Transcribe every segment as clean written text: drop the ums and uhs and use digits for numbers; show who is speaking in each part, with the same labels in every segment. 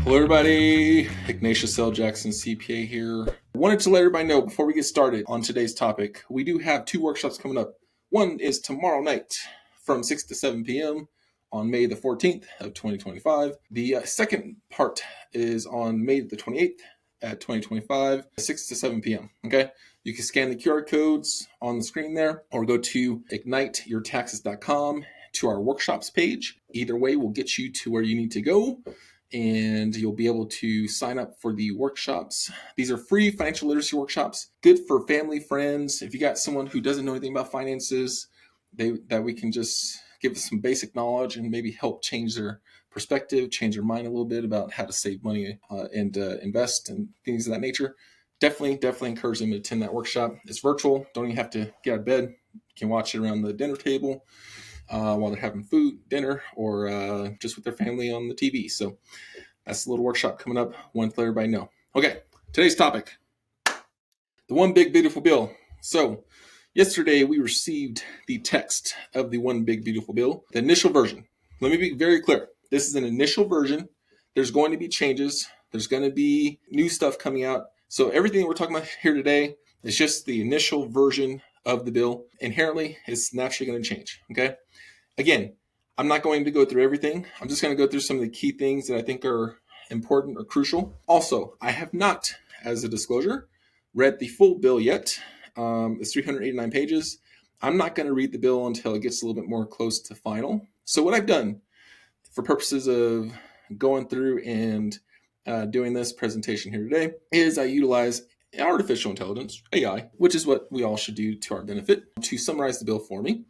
Speaker 1: Hello everybody, Ignatius L. Jackson CPA here. I wanted to let everybody know before we get started on today's topic, we do have 2 workshops coming up. One is tomorrow night from 6 to 7 p.m. on May the 14th of 2025. The second part is on May the 28th at 2025, 6 to 7 p.m. Okay, you can scan the QR codes on the screen there or go to igniteyourtaxes.com to our workshops page. Either way will get you to where you need to go, and you'll be able to sign up for the workshops. These are free financial literacy workshops, good for family, friends. If you got someone who doesn't know anything about finances, that we can just give some basic knowledge and maybe help change their perspective, change their mind a little bit about how to save money and invest and things of that nature. Definitely encourage them to attend that workshop. It's virtual. Don't even have to get out of bed. You can watch it around the dinner table while they're having dinner, or just with their family on the TV. So that's a little workshop coming up. Wanted to let everybody know. Okay, today's topic, the One Big Beautiful Bill. So yesterday we received the text of the One Big Beautiful Bill, the initial version. Let me be very clear. This is an initial version. There's going to be changes. There's going to be new stuff coming out. So everything we're talking about here today is just the initial version of the bill. Inherently, it's naturally going to change, okay? Again, I'm not going to go through everything. I'm just going to go through some of the key things that I think are important or crucial. Also, I have not, as a disclosure, read the full bill yet. It's 389 pages. I'm not going to read the bill until it gets a little bit more close to final. So what I've done for purposes of going through and doing this presentation here today is I utilize artificial intelligence, AI, which is what we all should do to our benefit, to summarize the bill for me.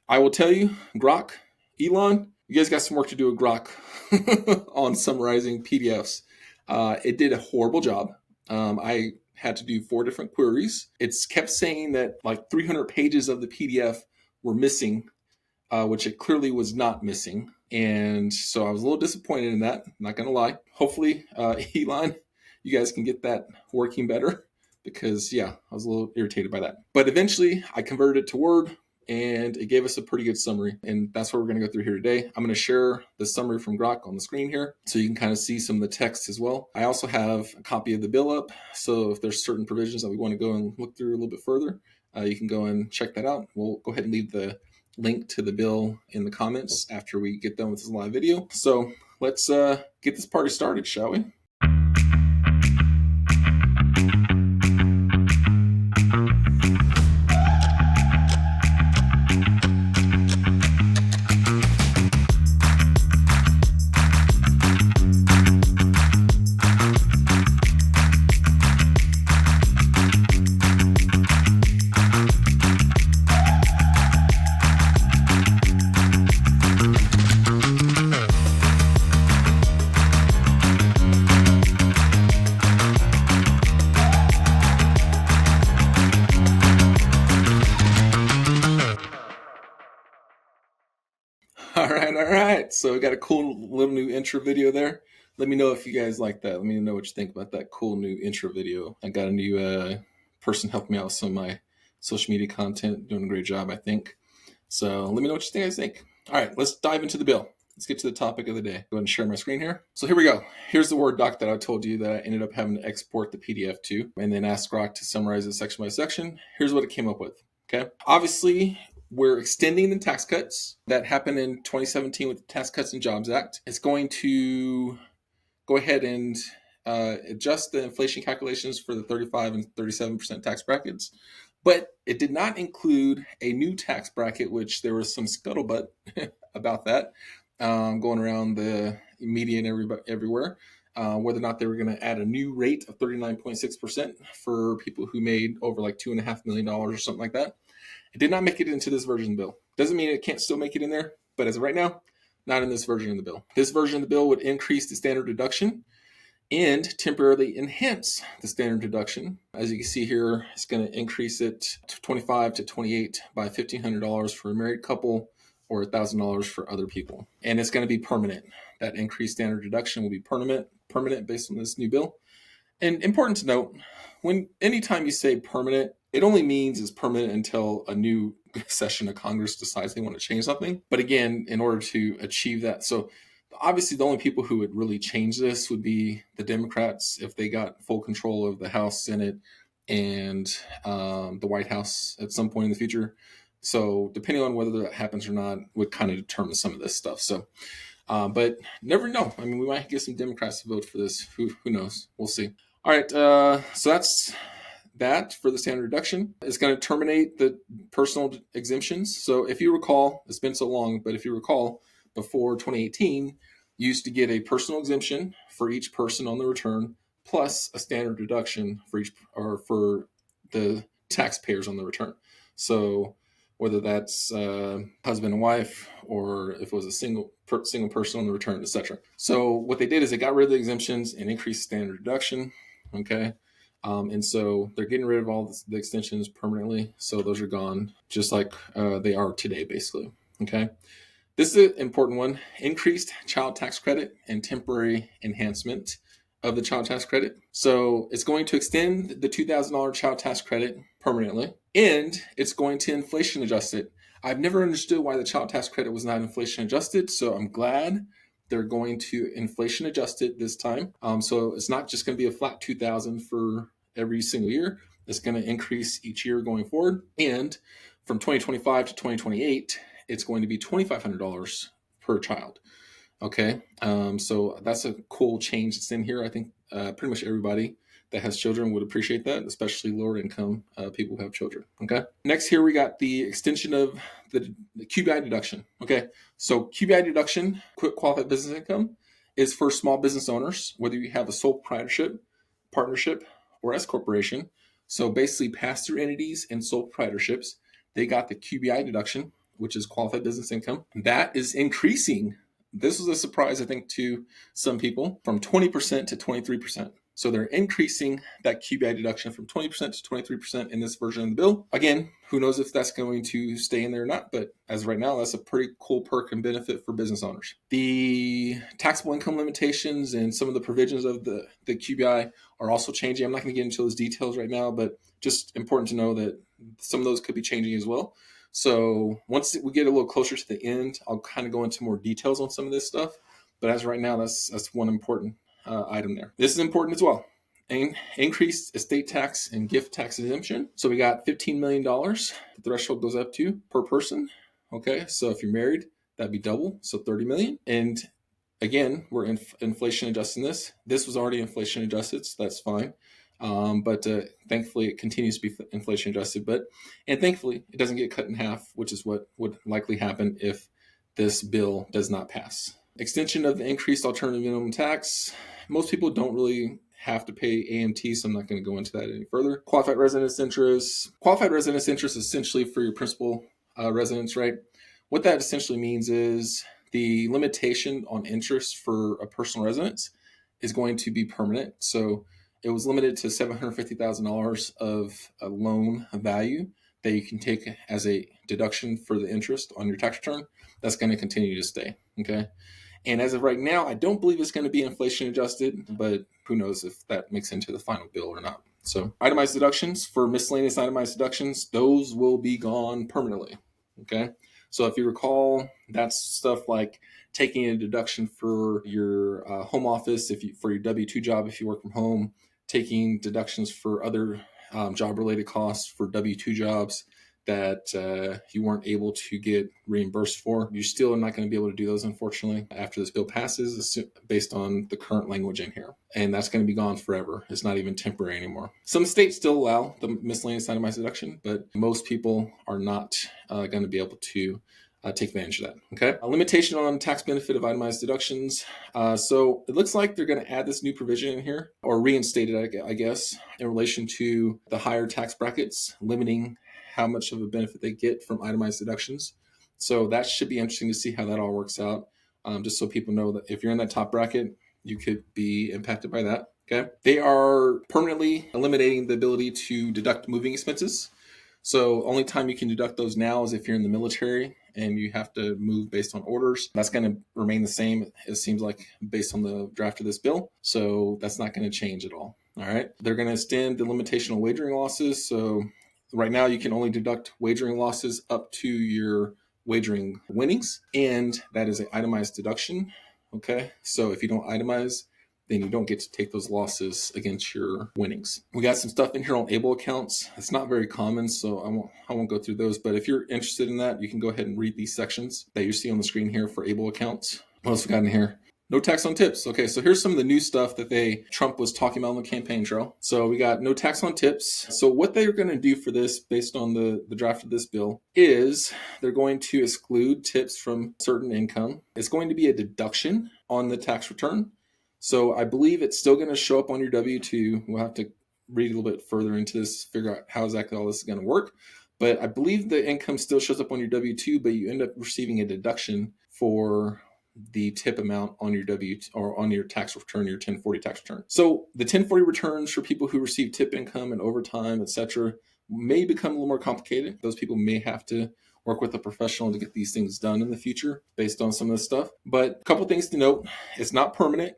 Speaker 1: I will tell you, Grok, Elon, you guys got some work to do with Grok on summarizing PDFs. It did a horrible job. I had to do 4 different queries. It's kept saying that like 300 pages of the PDF were missing, which it clearly was not missing. And so I was a little disappointed in that, not going to lie. Hopefully, Elon, you guys can get that working better, because I was a little irritated by that. But eventually I converted it to Word, and it gave us a pretty good summary. And that's what we're going to go through here today. I'm going to share the summary from Grok on the screen here, so you can kind of see some of the text as well. I also have a copy of the bill up, so if there's certain provisions that we want to go and look through a little bit further, you can go and check that out. We'll go ahead and leave the link to the bill in the comments after we get done with this live video. So let's get this party started, shall we? All right. So we got a cool little new intro video there. Let me know if you guys like that. Let me know what you think about that cool new intro video. I got a new person helping me out with some of my social media content, doing a great job, I think. So let me know what you guys think. All right, let's dive into the bill. Let's get to the topic of the day. Go ahead and share my screen here. So here we go. Here's the Word doc that I told you that I ended up having to export the PDF to, and then ask Grok to summarize it section by section. Here's what it came up with. Okay. Obviously, we're extending the tax cuts that happened in 2017 with the Tax Cuts and Jobs Act. It's going to go ahead and adjust the inflation calculations for the 35 and 37% tax brackets. But it did not include a new tax bracket, which there was some scuttlebutt about that going around the media and everywhere, whether or not they were going to add a new rate of 39.6% for people who made over like $2.5 million or something like that. It did not make it into this version of the bill. Doesn't mean it can't still make it in there, but as of right now, not in this version of the bill. This version of the bill would increase the standard deduction and temporarily enhance the standard deduction. As you can see here, it's going to increase it to 25 to 28 by $1,500 for a married couple, or $1,000 for other people. And it's going to be permanent. That increased standard deduction will be permanent based on this new bill. And important to note, anytime you say permanent, it only means it's permanent until a new session of Congress decides they want to change something. But again, in order to achieve that, so Obviously, the only people who would really change this would be the Democrats if they got full control of the House, Senate, and the White House at some point in the future. So depending on whether that happens or not would kind of determine some of this stuff. So, but never know. I mean, we might get some Democrats to vote for this. Who knows? We'll see. All right. So that's that for the standard deduction. It's going to terminate the personal exemptions. So if you recall, it's been so long, but if you recall, before 2018, you used to get a personal exemption for each person on the return, plus a standard deduction for each or for the taxpayers on the return. So whether that's husband and wife, or if it was a single person on the return, etc. So what they did is they got rid of the exemptions and increased standard deduction. Okay. And so they're getting rid of all the extensions permanently. So those are gone, just like they are today, basically. Okay. This is an important one. Increased child tax credit and temporary enhancement of the child tax credit. So it's going to extend the $2,000 child tax credit permanently, and it's going to inflation adjust it. I've never understood why the child tax credit was not inflation adjusted, so I'm glad they're going to inflation adjust it this time. So it's not just going to be a flat $2,000 for every single year. It's going to increase each year going forward. And from 2025 to 2028, it's going to be $2,500 per child. Okay, so that's a cool change that's in here. I think pretty much everybody that has children would appreciate that, especially lower income people who have children. Okay, next here we got the extension of the QBI deduction. Okay, so QBI deduction, quick qualified business income, is for small business owners, whether you have a sole proprietorship, partnership, or S corporation. So basically, pass-through entities and sole proprietorships, they got the QBI deduction, which is qualified business income. That is increasing. This was a surprise, I think, to some people, from 20% to 23%. So they're increasing that QBI deduction from 20% to 23% in this version of the bill. Again, who knows if that's going to stay in there or not, but as of right now, that's a pretty cool perk and benefit for business owners. The taxable income limitations and some of the provisions of the QBI are also changing. I'm not going to get into those details right now, but just important to know that some of those could be changing as well. So once we get a little closer to the end, I'll kind of go into more details on some of this stuff. But as of right now, that's one important item there. This is important as well. Increased estate tax and gift tax exemption. So we got $15 million. The threshold goes up to per person. Okay, so if you're married, that'd be double, so $30 million. And again, we're inflation adjusting this. This was already inflation adjusted, so that's fine. But thankfully, it continues to be inflation adjusted. And thankfully, it doesn't get cut in half, which is what would likely happen if this bill does not pass. Extension of the increased alternative minimum tax. Most people don't really have to pay AMT, so I'm not going to go into that any further. Qualified residence interest. Qualified residence interest is essentially for your principal residence, right? What that essentially means is the limitation on interest for a personal residence is going to be permanent. So it was limited to $750,000 of a loan value that you can take as a deduction for the interest on your tax return. That's going to continue to stay, okay? And as of right now, I don't believe it's going to be inflation adjusted, but who knows if that makes into the final bill or not. So itemized deductions, for miscellaneous itemized deductions, those will be gone permanently, okay? So if you recall, that's stuff like taking a deduction for your home office, for your W-2 job if you work from home, taking deductions for other job-related costs for W-2 jobs that you weren't able to get reimbursed for. You're still not going to be able to do those, unfortunately, after this bill passes, based on the current language in here. And that's going to be gone forever. It's not even temporary anymore. Some states still allow the miscellaneous itemized deduction, but most people are not going to be able to take advantage of that. Okay. A limitation on tax benefit of itemized deductions. So it looks like they're going to add this new provision in here, or reinstate it, I guess, in relation to the higher tax brackets, limiting how much of a benefit they get from itemized deductions. So that should be interesting to see how that all works out. Just so people know that if you're in that top bracket, you could be impacted by that. Okay. They are permanently eliminating the ability to deduct moving expenses. So only time you can deduct those now is if you're in the military and you have to move based on orders. That's going to remain the same, it seems like, based on the draft of this bill. So that's not going to change at all. All right. They're going to extend the limitation on wagering losses. So right now you can only deduct wagering losses up to your wagering winnings, and that is an itemized deduction. Okay, so if you don't itemize, then you don't get to take those losses against your winnings. We got some stuff in here on able accounts. It's not very common, so I won't go through those. But if you're interested in that, you can go ahead and read these sections that you see on the screen here for able accounts. What else we got in here? No tax on tips. Okay, so here's some of the new stuff that Trump was talking about on the campaign trail. So we got no tax on tips. So what they're going to do for this, based on the draft of this bill, is they're going to exclude tips from certain income. It's going to be a deduction on the tax return. So I believe it's still going to show up on your W-2. We'll have to read a little bit further into this, figure out how exactly all this is going to work. But I believe the income still shows up on your W-2, but you end up receiving a deduction for the tip amount on your W or on your tax return, your 1040 tax return. So the 1040 returns for people who receive tip income and overtime, etc., may become a little more complicated. Those people may have to work with a professional to get these things done in the future based on some of this stuff. But a couple things to note: it's not permanent,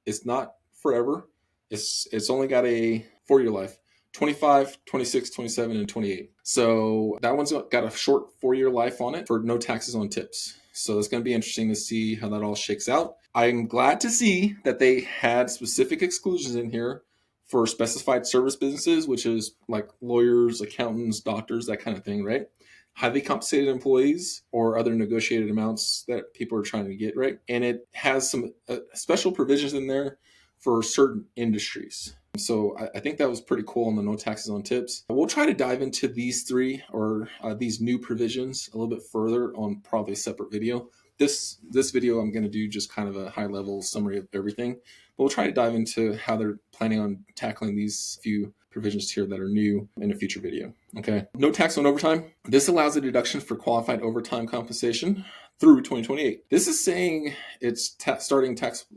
Speaker 1: it's not forever. It's only got a 4-year life. 25, 26, 27, and 28. So that one's got a short 4-year life on it for no taxes on tips. So it's going to be interesting to see how that all shakes out. I'm glad to see that they had specific exclusions in here for specified service businesses, which is like lawyers, accountants, doctors, that kind of thing, right? Highly compensated employees or other negotiated amounts that people are trying to get, right? And it has some special provisions in there for certain industries. So I think that was pretty cool on the no taxes on tips. We'll try to dive into these three or these new provisions a little bit further on probably a separate video. This video I'm going to do just kind of a high level summary of everything. But we'll try to dive into how they're planning on tackling these few provisions here that are new in a future video. Okay. No tax on overtime. This allows a deduction for qualified overtime compensation through 2028. This is saying it's starting tax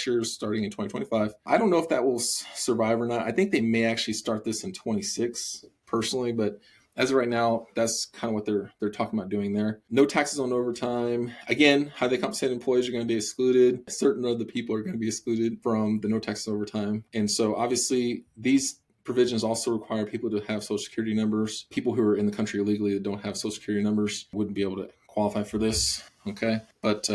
Speaker 1: years starting in 2025. I don't know if that will survive or not. I think they may actually start this in 26 personally, but as of right now, that's kind of what they're talking about doing there. No taxes on overtime. Again, highly compensated employees are going to be excluded. Certain other people are going to be excluded from the no taxes overtime. And so obviously these provisions also require people to have Social Security numbers. People who are in the country illegally that don't have Social Security numbers wouldn't be able to qualify for this. Okay. But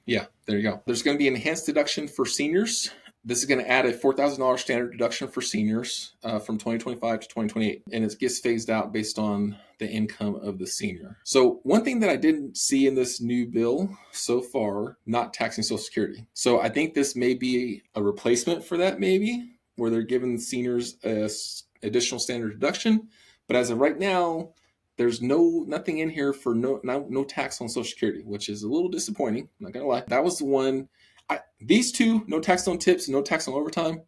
Speaker 1: yeah, there you go. There's going to be enhanced deduction for seniors. This is going to add a $4,000 standard deduction for seniors from 2025 to 2028. And it gets phased out based on the income of the senior. So one thing that I didn't see in this new bill so far, not taxing Social Security. So I think this may be a replacement for that, maybe, where they're giving seniors a additional standard deduction. But as of right now, there's nothing in here for no tax on Social Security, which is a little disappointing. I'm not gonna lie. That was the one. These two, no tax on tips, no tax on overtime,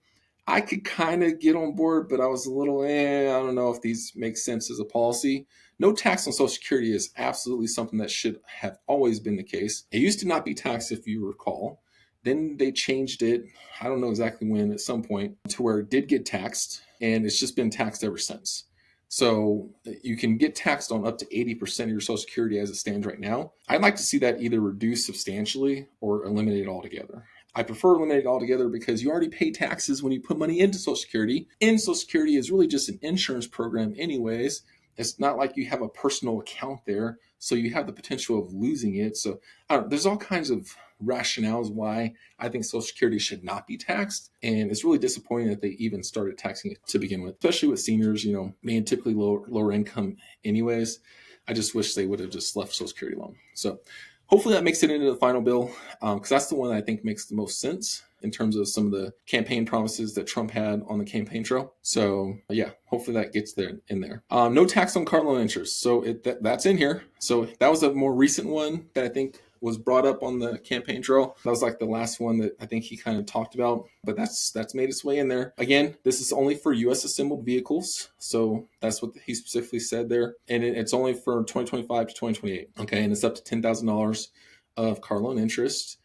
Speaker 1: I could kind of get on board, but I was a little, I don't know if these make sense as a policy. No tax on Social Security is absolutely something that should have always been the case. It used to not be taxed, if you recall. Then they changed it, I don't know exactly when, at some point, to where it did get taxed, and it's just been taxed ever since. So you can get taxed on up to 80% of your Social Security as it stands right now. I'd like to see that either reduced substantially or eliminated altogether. I prefer eliminated altogether because you already pay taxes when you put money into Social Security. And Social Security is really just an insurance program anyways. It's not like you have a personal account there, so you have the potential of losing it. So there's all kinds of rationales why I think Social Security should not be taxed. And it's really disappointing that they even started taxing it to begin with, especially with seniors, being typically lower income anyways. I just wish they would have just left Social Security alone. So hopefully that makes it into the final bill, because that's the one that I think makes the most sense in terms of some of the campaign promises that Trump had on the campaign trail. So yeah, hopefully that gets in there. No tax on car loan interest. So that's in here. So that was a more recent one that I think was brought up on the campaign trail. That was like the last one that I think he kind of talked about, but that's made its way in there. Again, this is only for U.S. assembled vehicles. So that's what he specifically said there. And it's only for 2025 to 2028. Okay. And it's up to $10,000 of car loan interest.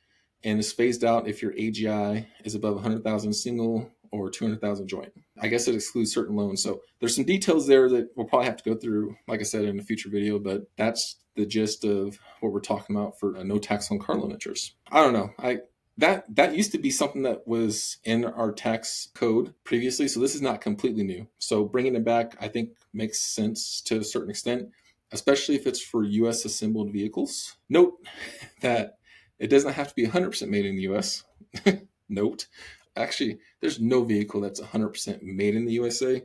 Speaker 1: And it's phased out if your AGI is above 100,000 single or 200,000 joint. I guess it excludes certain loans. So there's some details there that we'll probably have to go through, like I said, in a future video, but that's the gist of what we're talking about for no tax on car loan interest. I don't know. That used to be something that was in our tax code previously, so this is not completely new. So bringing it back, I think, makes sense to a certain extent, especially if it's for U.S. assembled vehicles. Note that It doesn't have to be 100% made in the US. Note. Actually, there's no vehicle that's 100% made in the USA.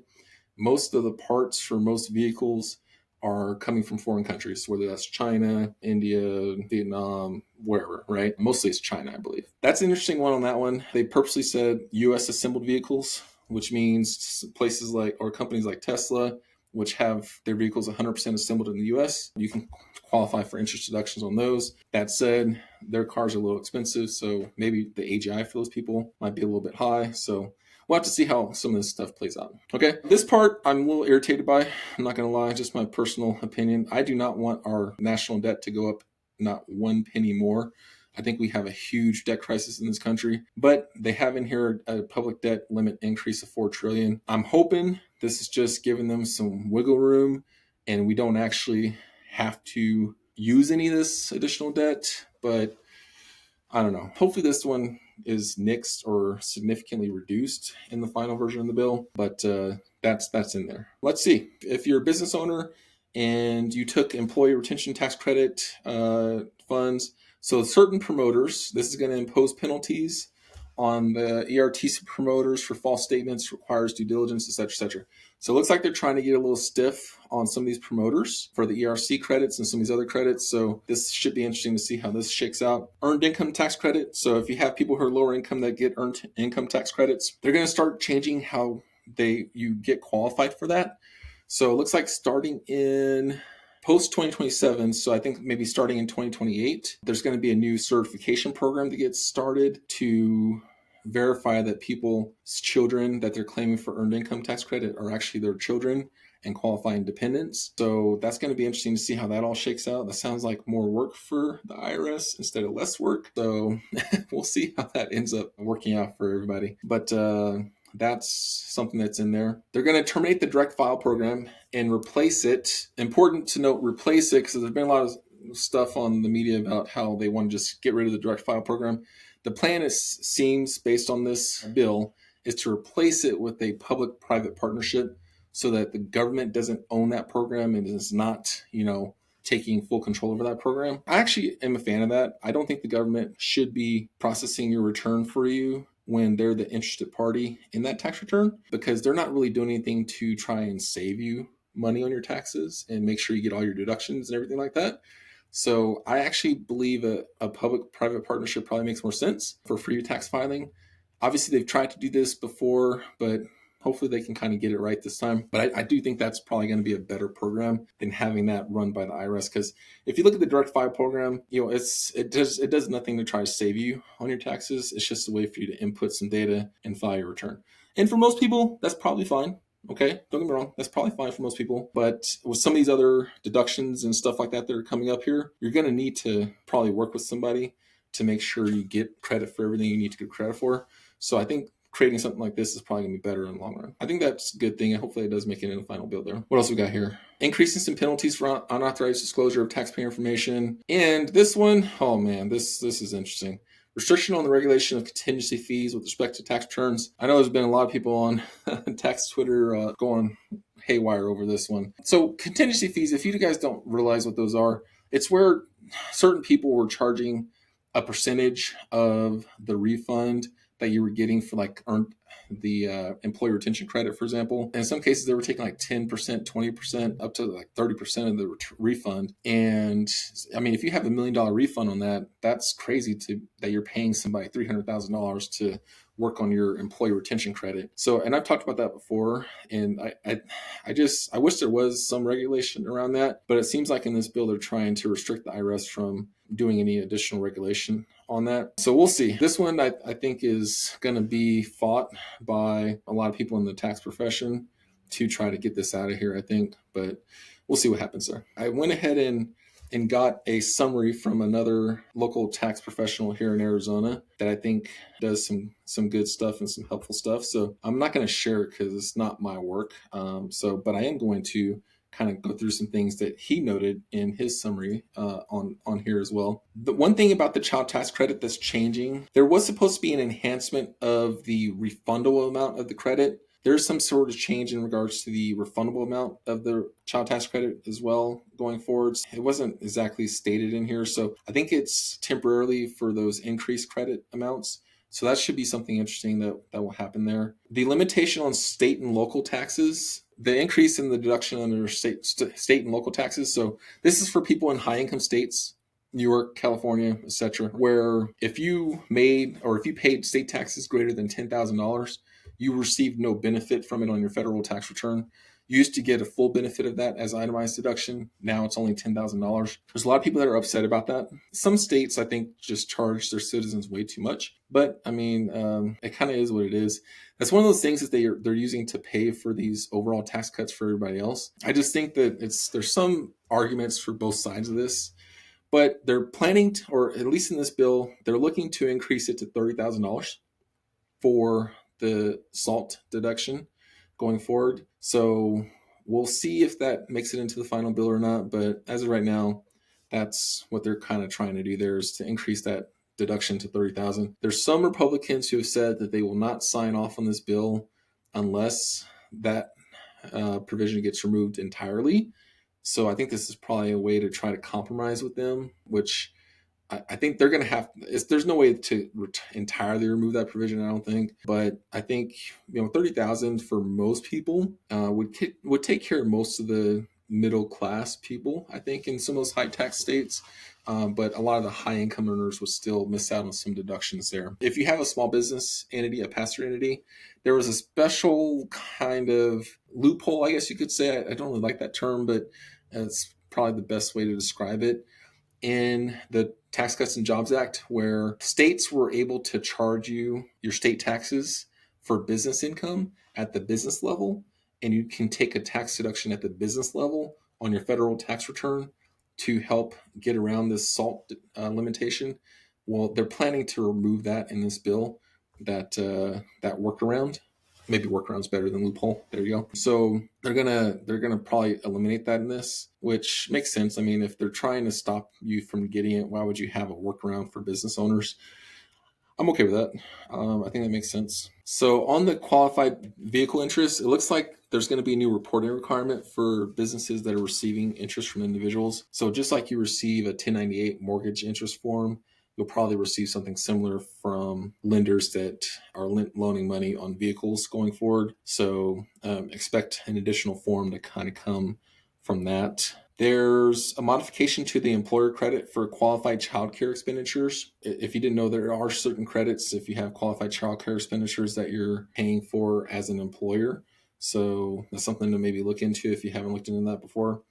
Speaker 1: Most of the parts for most vehicles are coming from foreign countries, whether that's China, India, Vietnam, wherever, right? Mostly it's China, I believe. That's an interesting one on that one. They purposely said US assembled vehicles, which means places like, or companies like Tesla, which have their vehicles 100% assembled in the US. You can qualify for interest deductions on those. That said, their cars are a little expensive, so maybe the AGI for those people might be a little bit high. So we'll have to see how some of this stuff plays out. Okay, this part I'm a little irritated by. I'm not going to lie, just my personal opinion. I do not want our national debt to go up not one penny more. I think we have a huge debt crisis in this country, but they have in here a public debt limit increase of $4 trillion. I'm hoping this is just giving them some wiggle room and we don't actually have to use any of this additional debt, but I don't know. Hopefully this one is nixed or significantly reduced in the final version of the bill, but that's in there. Let's see. If you're a business owner and you took employee retention tax credit funds, so certain promoters, this is going to impose penalties on the ERTC promoters for false statements, requires due diligence, etc., etc. So it looks like they're trying to get a little stiff on some of these promoters for the ERC credits and some of these other credits. So this should be interesting to see how this shakes out. Earned income tax credit. So if you have people who are lower income that get earned income tax credits, they're going to start changing how you get qualified for that. So it looks like starting in post 2027, so I think maybe starting in 2028, there's going to be a new certification program that gets started to verify that people's children that they're claiming for earned income tax credit are actually their children and qualifying dependents. So that's going to be interesting to see how that all shakes out. That sounds like more work for the IRS instead of less work. So we'll see how that ends up working out for everybody. But that's something that's in there. They're going to terminate the direct file program and replace it. Important to note, replace it, because there's been a lot of stuff on the media about how they want to just get rid of the direct file program. The plan seems, based on this bill, is to replace it with a public-private partnership so that the government doesn't own that program and is not, taking full control over that program. I actually am a fan of that. I don't think the government should be processing your return for you when they're the interested party in that tax return, because they're not really doing anything to try and save you money on your taxes and make sure you get all your deductions and everything like that. So I actually believe a public-private partnership probably makes more sense for free tax filing. Obviously, they've tried to do this before, but hopefully they can kind of get it right this time. But I do think that's probably going to be a better program than having that run by the IRS. Because if you look at the direct file program, it does nothing to try to save you on your taxes. It's just a way for you to input some data and file your return. And for most people, that's probably fine. Okay, don't get me wrong, that's probably fine for most people. But with some of these other deductions and stuff like that that are coming up here, you're going to need to probably work with somebody to make sure you get credit for everything you need to get credit for. So I think creating something like this is probably going to be better in the long run. I think that's a good thing, and hopefully it does make it in the final bill there. What else we got here? Increasing some penalties for unauthorized disclosure of taxpayer information. And this one, oh man, this is interesting. Restriction on the regulation of contingency fees with respect to tax returns. I know there's been a lot of people on tax Twitter going haywire over this one. So contingency fees, if you guys don't realize what those are, it's where certain people were charging a percentage of the refund that you were getting for the employee retention credit, for example. And in some cases, they were taking like 10%, 20%, up to like 30% of the refund. And I mean, if you have $1 million refund on that, that's crazy that you're paying somebody $300,000 to work on your employee retention credit. So, and I've talked about that before, and I wish there was some regulation around that, but it seems like in this bill, they're trying to restrict the IRS from doing any additional regulation on that. So we'll see. This one I think is going to be fought by a lot of people in the tax profession to try to get this out of here, I think, but we'll see what happens there. I went ahead and got a summary from another local tax professional here in Arizona that I think does some good stuff and some helpful stuff. So I'm not going to share it because it's not my work. But I am going to kind of go through some things that he noted in his summary on here as well. The one thing about the child tax credit that's changing, there was supposed to be an enhancement of the refundable amount of the credit. There's some sort of change in regards to the refundable amount of the child tax credit as well going forward. It wasn't exactly stated in here, so I think it's temporarily for those increased credit amounts. So that should be something interesting that will happen there. The limitation on state and local taxes, the increase in the deduction under state and local taxes. So this is for people in high income states, New York, California, etc., where if you made or if you paid state taxes greater than $10,000, you received no benefit from it on your federal tax return. You used to get a full benefit of that as itemized deduction. Now it's only $10,000. There's a lot of people that are upset about that. Some states, I think, just charge their citizens way too much. But I mean, it kind of is what it is. That's one of those things that they're using to pay for these overall tax cuts for everybody else. I just think that there's some arguments for both sides of this. But they're planning to, or at least in this bill, they're looking to increase it to $30,000 for the SALT deduction going forward. So we'll see if that makes it into the final bill or not. But as of right now, that's what they're kind of trying to do there, is to increase that deduction to $30,000. There's some Republicans who have said that they will not sign off on this bill unless that provision gets removed entirely. So I think this is probably a way to try to compromise with them, which I think they're going to have. There's no way to entirely remove that provision, I don't think. But I think 30,000 for most people would take care of most of the middle class people, I think, in some of those high tax states. But a lot of the high income earners would still miss out on some deductions there. If you have a small business entity, a pass-through entity, there was a special kind of loophole, I guess you could say. I don't really like that term, but it's probably the best way to describe it, in the Tax Cuts and Jobs Act, where states were able to charge you your state taxes for business income at the business level, and you can take a tax deduction at the business level on your federal tax return to help get around this SALT limitation. Well, they're planning to remove that in this bill, that workaround. Maybe workaround's better than loophole. There you go. So they're gonna probably eliminate that in this, which makes sense. I mean, if they're trying to stop you from getting it, why would you have a workaround for business owners? I'm okay with that. I think that makes sense. So on the qualified vehicle interest, it looks like there's going to be a new reporting requirement for businesses that are receiving interest from individuals. So just like you receive a 1098 mortgage interest form, you'll probably receive something similar from lenders that are loaning money on vehicles going forward. So expect an additional form to kind of come from that. There's a modification to the employer credit for qualified childcare expenditures. If you didn't know, there are certain credits if you have qualified childcare expenditures that you're paying for as an employer. So that's something to maybe look into if you haven't looked into that before.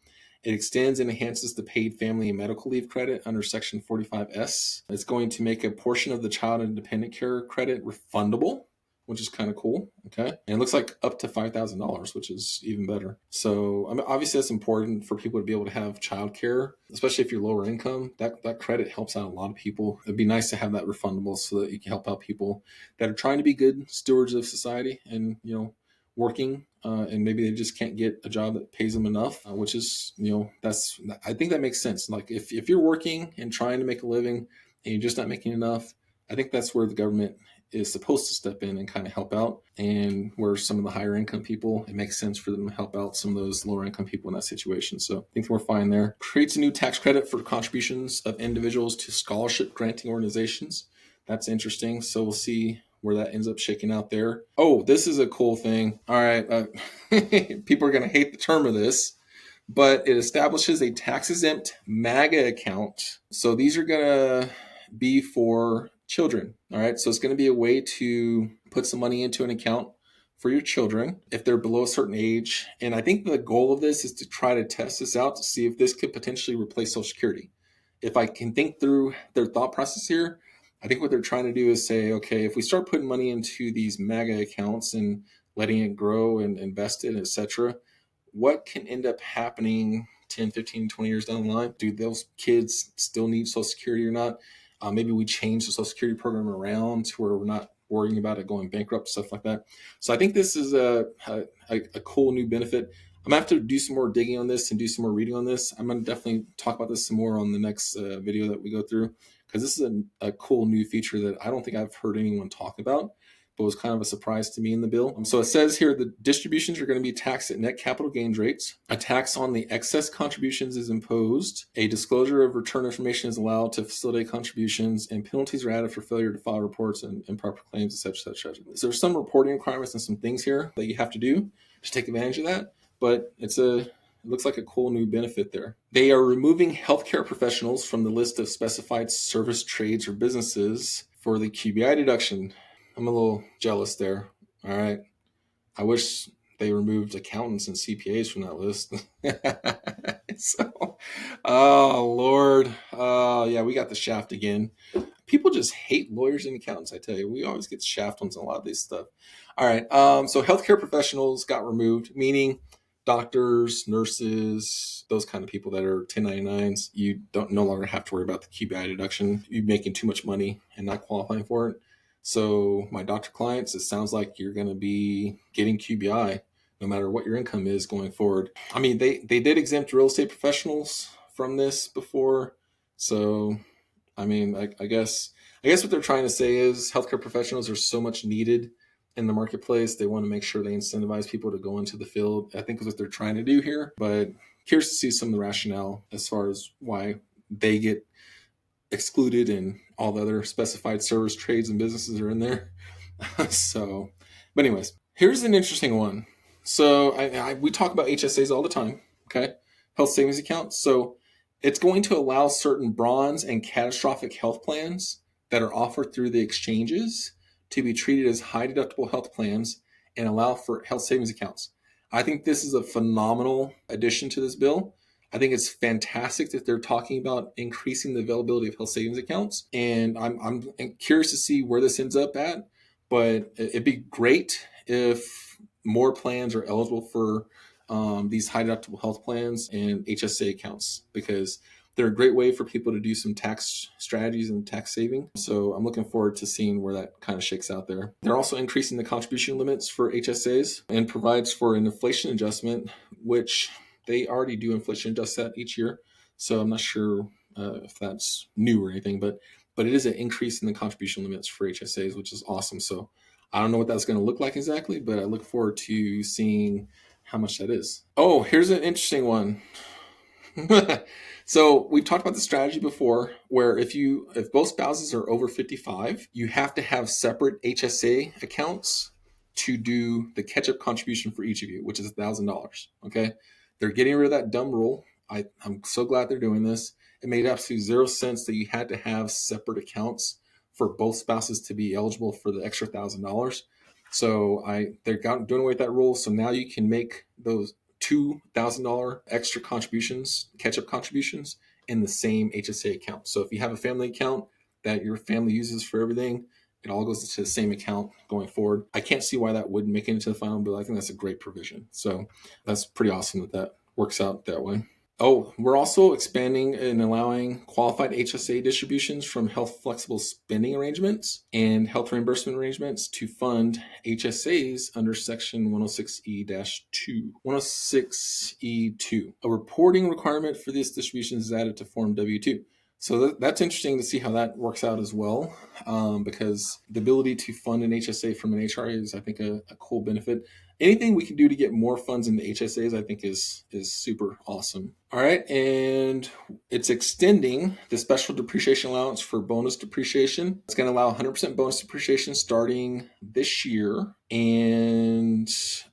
Speaker 1: It extends and enhances the paid family and medical leave credit under Section 45S. It's going to make a portion of the child and dependent care credit refundable, which is kind of cool. Okay. And it looks like up to $5,000, which is even better. So I mean, obviously that's important for people to be able to have childcare, especially if you're lower income. That credit helps out a lot of people. It'd be nice to have that refundable so that you can help out people that are trying to be good stewards of society and, working, and maybe they just can't get a job that pays them enough, which is, I think that makes sense. Like if you're working and trying to make a living and you're just not making enough, I think that's where the government is supposed to step in and kind of help out. And where some of the higher income people, it makes sense for them to help out some of those lower income people in that situation. So I think we're fine there. Creates a new tax credit for contributions of individuals to scholarship granting organizations. That's interesting. So we'll see where that ends up shaking out there. Oh, this is a cool thing. All right. People are going to hate the term of this, but it establishes a tax exempt MAGA account. So these are going to be for children. All right. So it's going to be a way to put some money into an account for your children if they're below a certain age. And I think the goal of this is to try to test this out to see if this could potentially replace Social Security. If I can think through their thought process here, I think what they're trying to do is say, okay, if we start putting money into these MAGA accounts and letting it grow and invest it, etc., what can end up happening 10, 15, 20 years down the line? Do those kids still need Social Security or not? Maybe we change the Social Security program around to where we're not worrying about it going bankrupt, stuff like that. So I think this is a cool new benefit. I'm going to have to do some more digging on this and do some more reading on this. I'm going to definitely talk about this some more on the next video that we go through, because this is a cool new feature that I don't think I've heard anyone talk about. but was kind of a surprise to me in the bill. So it says here the distributions are going to be taxed at net capital gains rates. A tax on the excess contributions is imposed. A disclosure of return information is allowed to facilitate contributions, and penalties are added for failure to file reports and improper claims, etc. So there's some reporting requirements and some things here that you have to do to take advantage of that, but it looks like a cool new benefit there. They are removing healthcare professionals from the list of specified service trades or businesses for the QBI deduction. I'm a little jealous there. All right. I wish they removed accountants and CPAs from that list. So, oh, Lord. Yeah, we got the shaft again. People just hate lawyers and accountants, I tell you. We always get shaft on a lot of this stuff. All right. So healthcare professionals got removed, meaning doctors, nurses, those kind of people that are 1099s. You don't no longer have to worry about the QBI deduction. You're making too much money and not qualifying for it. So my doctor clients, it sounds like you're going to be getting QBI no matter what your income is going forward. I mean, they did exempt real estate professionals from this before. So, I mean, I guess what they're trying to say is healthcare professionals are so much needed in the marketplace. They want to make sure they incentivize people to go into the field. I think is what they're trying to do here. But curious to see some of the rationale as far as why they get excluded and all the other specified service trades and businesses are in there. So, but anyways, here's an interesting one. So we talk about HSAs all the time, okay? Health savings accounts. So it's going to allow certain bronze and catastrophic health plans that are offered through the exchanges to be treated as high deductible health plans and allow for health savings accounts. I think this is a phenomenal addition to this bill. I think it's fantastic that they're talking about increasing the availability of health savings accounts. And I'm curious to see where this ends up at. But it'd be great if more plans are eligible for these high deductible health plans and HSA accounts, because they're a great way for people to do some tax strategies and tax saving. So I'm looking forward to seeing where that kind of shakes out there. They're also increasing the contribution limits for HSAs and provides for an inflation adjustment, which they already do inflation adjust that each year. So I'm not sure if that's new or anything, but it is an increase in the contribution limits for HSAs, which is awesome. So I don't know what that's going to look like exactly, but I look forward to seeing how much that is. Oh, here's an interesting one. So we've talked about the strategy before, where if both spouses are over 55, you have to have separate HSA accounts to do the catch-up contribution for each of you, which is $1,000. Okay, they're getting rid of that dumb rule. I'm so glad they're doing this. It made absolutely zero sense that you had to have separate accounts for both spouses to be eligible for the extra $1,000. So they're doing away with that rule. So now you can make those $2,000 extra contributions, catch-up contributions, in the same HSA account. So if you have a family account that your family uses for everything, it all goes into the same account going forward. I can't see why that wouldn't make it into the final bill. I think that's a great provision. So that's pretty awesome that works out that way. Oh, we're also expanding and allowing qualified HSA distributions from health flexible spending arrangements and health reimbursement arrangements to fund HSAs under Section 106E-2. 106E2. A reporting requirement for these distributions is added to Form W-2. So that's interesting to see how that works out as well, because the ability to fund an HSA from an HRA is, I think, a cool benefit. Anything we can do to get more funds into HSAs, I think, is super awesome. All right, and it's extending the special depreciation allowance for bonus depreciation. It's going to allow 100% bonus depreciation starting this year, and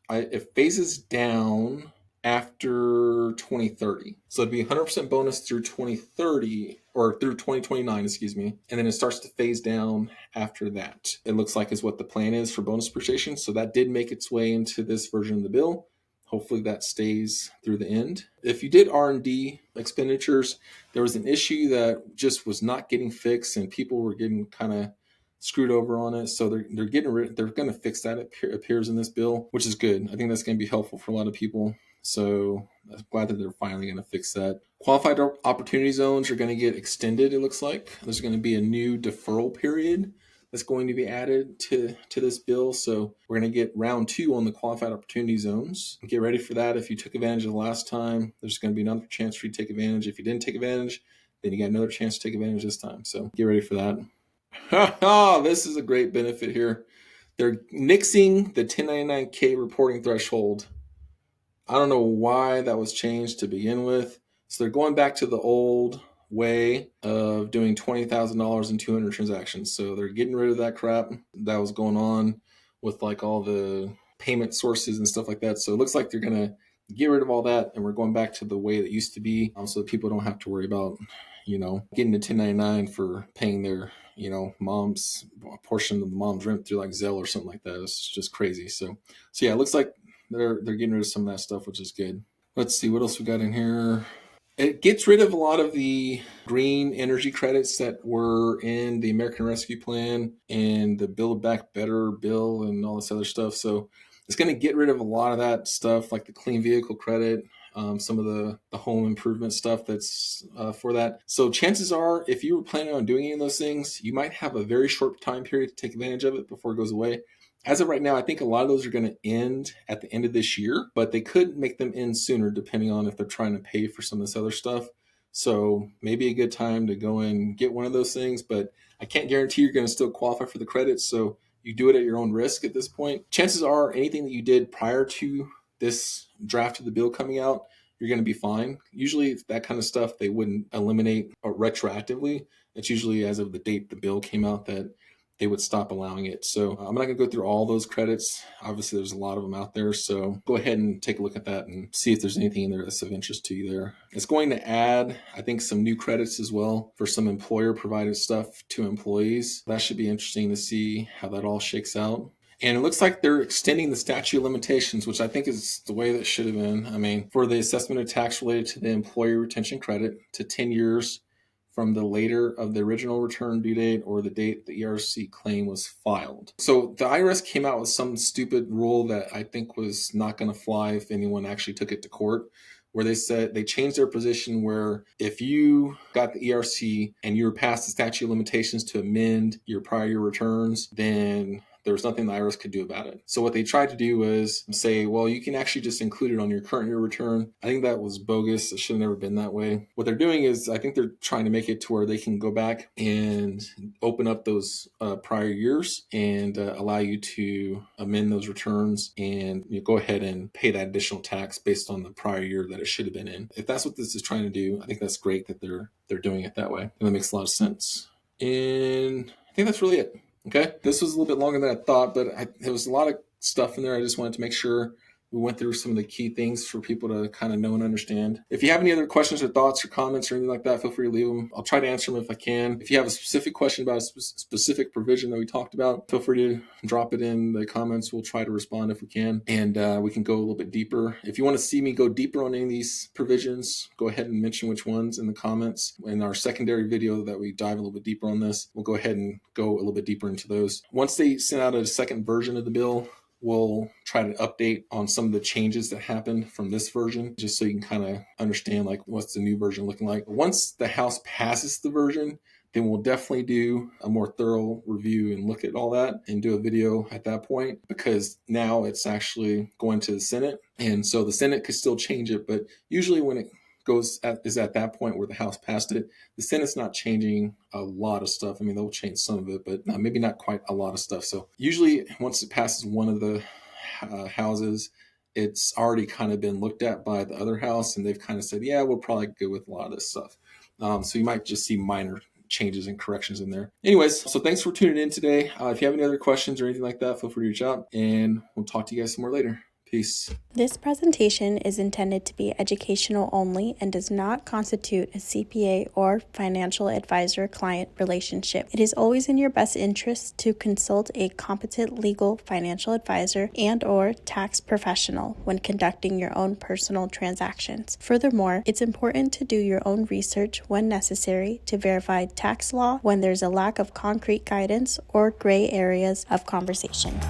Speaker 1: it phases down after 2030. So it'd be 100% bonus through 2030, or through 2029, excuse me. And then it starts to phase down after that. It looks like is what the plan is for bonus depreciation. So that did make its way into this version of the bill. Hopefully that stays through the end. If you did R&D expenditures, there was an issue that just was not getting fixed and people were getting kind of screwed over on it. So they're going to fix that, it appears in this bill, which is good. I think that's going to be helpful for a lot of people. So I'm glad that they're finally going to fix that. Qualified opportunity zones are going to get extended, it looks like. There's going to be a new deferral period that's going to be added to this bill. So we're going to get round 2 on the qualified opportunity zones. Get ready for that. If you took advantage of the last time, there's going to be another chance for you to take advantage. If you didn't take advantage, then you got another chance to take advantage this time. So get ready for that. This is a great benefit here. They're nixing the 1099K reporting threshold. I don't know why that was changed to begin with. So they're going back to the old way of doing $20,000 in 200 transactions. So they're getting rid of that crap that was going on with like all the payment sources and stuff like that. So it looks like they're going to get rid of all that, and we're going back to the way that used to be, so that people don't have to worry about, getting a 1099 for paying their, mom's portion of the mom's rent through like Zelle or something like that. It's just crazy. So yeah, it looks like they're getting rid of some of that stuff, which is good. Let's see what else we got in here. It gets rid of a lot of the green energy credits that were in the American Rescue Plan and the Build Back Better bill and all this other stuff. So it's going to get rid of a lot of that stuff, like the clean vehicle credit, some of the home improvement stuff that's for that. So chances are, if you were planning on doing any of those things, you might have a very short time period to take advantage of it before it goes away. As of right now, I think a lot of those are going to end at the end of this year, but they could make them end sooner depending on if they're trying to pay for some of this other stuff. So maybe a good time to go and get one of those things, but I can't guarantee you're going to still qualify for the credits. So you do it at your own risk at this point. Chances are anything that you did prior to this draft of the bill coming out, you're going to be fine. Usually that kind of stuff, they wouldn't eliminate retroactively. It's usually as of the date the bill came out that they would stop allowing it. So I'm not going to go through all those credits. Obviously, there's a lot of them out there. So go ahead and take a look at that and see if there's anything in there that's of interest to you there. It's going to add, I think, some new credits as well for some employer-provided stuff to employees. That should be interesting to see how that all shakes out. And it looks like they're extending the statute of limitations, which I think is the way that should have been. I mean, for the assessment of tax related to the employee retention credit to 10 years from the later of the original return due date or the date the ERC claim was filed. So the IRS came out with some stupid rule that I think was not going to fly if anyone actually took it to court, where they said they changed their position where if you got the ERC and you were past the statute of limitations to amend your prior year returns, then there was nothing the IRS could do about it. So what they tried to do was say, well, you can actually just include it on your current year return. I think that was bogus. It should have never been that way. What they're doing is I think they're trying to make it to where they can go back and open up those prior years and allow you to amend those returns and go ahead and pay that additional tax based on the prior year that it should have been in. If that's what this is trying to do, I think that's great that they're doing it that way. And that makes a lot of sense. And I think that's really it. Okay, this was a little bit longer than I thought, but there was a lot of stuff in there. I just wanted to make sure we went through some of the key things for people to kind of know and understand. If you have any other questions or thoughts or comments or anything like that, feel free to leave them. I'll try to answer them if I can. If you have a specific question about a specific provision that we talked about, feel free to drop it in the comments. We'll try to respond if we can, and we can go a little bit deeper. If you want to see me go deeper on any of these provisions, go ahead and mention which ones in the comments. In our secondary video that we dive a little bit deeper on this, we'll go ahead and go a little bit deeper into those. Once they send out a second version of the bill, we'll try to update on some of the changes that happened from this version, just so you can kind of understand like what's the new version looking like. Once the House passes the version, then we'll definitely do a more thorough review and look at all that and do a video at that point, because now it's actually going to the Senate. And so the Senate could still change it, but usually when it is at that point where the House passed it, the Senate's not changing a lot of stuff. I mean, they'll change some of it, but maybe not quite a lot of stuff. So usually once it passes one of the houses, it's already kind of been looked at by the other house, and they've kind of said, yeah, we'll probably go with a lot of this stuff. So you might just see minor changes and corrections in there. Anyways, so thanks for tuning in today. If you have any other questions or anything like that, feel free to reach out, and we'll talk to you guys some more later. Peace.
Speaker 2: This presentation is intended to be educational only and does not constitute a CPA or financial advisor-client relationship. It is always in your best interest to consult a competent legal financial advisor and/or tax professional when conducting your own personal transactions. Furthermore, it's important to do your own research when necessary to verify tax law when there's a lack of concrete guidance or gray areas of conversation.